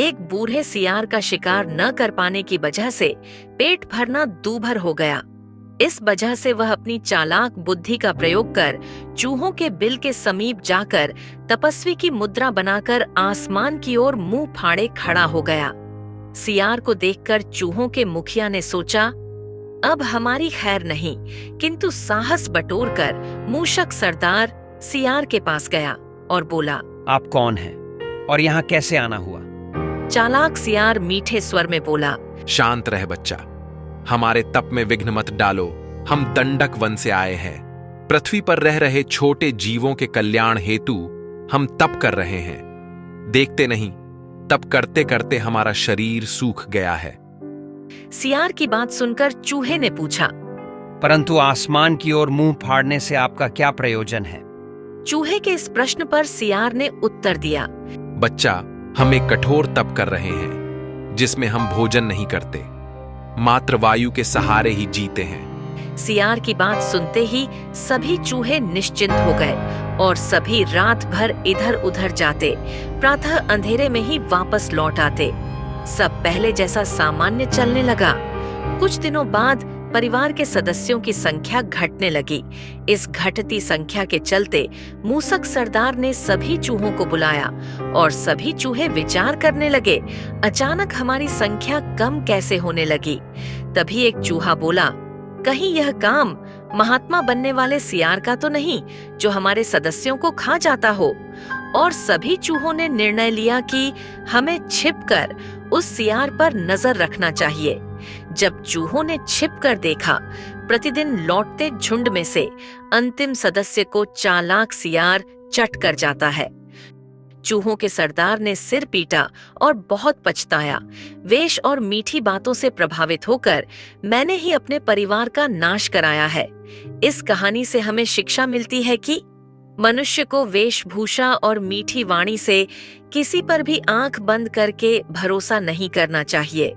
एक बूढ़े सियार का शिकार न कर पाने की वजह से पेट भरना दूभर हो गया। इस वजह से वह अपनी चालाक बुद्धि का प्रयोग कर चूहों के बिल के समीप जाकर तपस्वी की मुद्रा बनाकर आसमान की ओर मुंह फाड़े खड़ा हो गया। सियार को देखकर चूहों के मुखिया ने सोचा, अब हमारी खैर नहीं, किंतु साहस बटोरकर मूषक सरदार सियार के पास गया और बोला, आप कौन हैं और यहाँ कैसे आना हुआ? चालाक सियार मीठे स्वर में बोला, शांत रह बच्चा, हमारे तप में विघ्न मत डालो। हम दंडक वन से आए हैं। पृथ्वी पर रह रहे छोटे जीवों के कल्याण हेतु हम तप कर रहे हैं। देखते नहीं, तप करते करते हमारा शरीर सूख गया है। सियार की बात सुनकर चूहे ने पूछा, परंतु आसमान की ओर मुंह फाड़ने से आपका क्या प्रयोजन है? चूहे के इस प्रश्न पर सियार ने उत्तर दिया, बच्चा, हम एक कठोर तप कर रहे हैं जिसमें हम भोजन नहीं करते, मात्र वायु के सहारे ही जीते हैं। सियार की बात सुनते ही सभी चूहे निश्चिंत हो गए और सभी रात भर इधर उधर जाते, प्रातः अंधेरे में ही वापस लौट आते। सब पहले जैसा सामान्य चलने लगा। कुछ दिनों बाद परिवार के सदस्यों की संख्या घटने लगी। इस घटती संख्या के चलते मूसक सरदार ने सभी चूहों को बुलाया और सभी चूहे विचार करने लगे, अचानक हमारी संख्या कम कैसे होने लगी। तभी एक चूहा बोला, कहीं यह काम महात्मा बनने वाले सियार का तो नहीं जो हमारे सदस्यों को खा जाता हो। और सभी चूहों ने निर्णय लिया कि हमें छिपकर उस सियार पर नजर रखना चाहिए। जब चूहों ने छिपकर देखा, प्रतिदिन लौटते झुंड में से अंतिम सदस्य को चालाक सियार चट कर जाता है। चूहों के सरदार ने सिर पीटा और बहुत पछताया। वेश और मीठी बातों से प्रभावित होकर मैंने ही अपने परिवार का नाश कराया है। इस कहानी से हमें शिक्षा मिलती है कि मनुष्य को वेशभूषा और मीठी वाणी से किसी पर भी आंख बंद करके भरोसा नहीं करना चाहिए।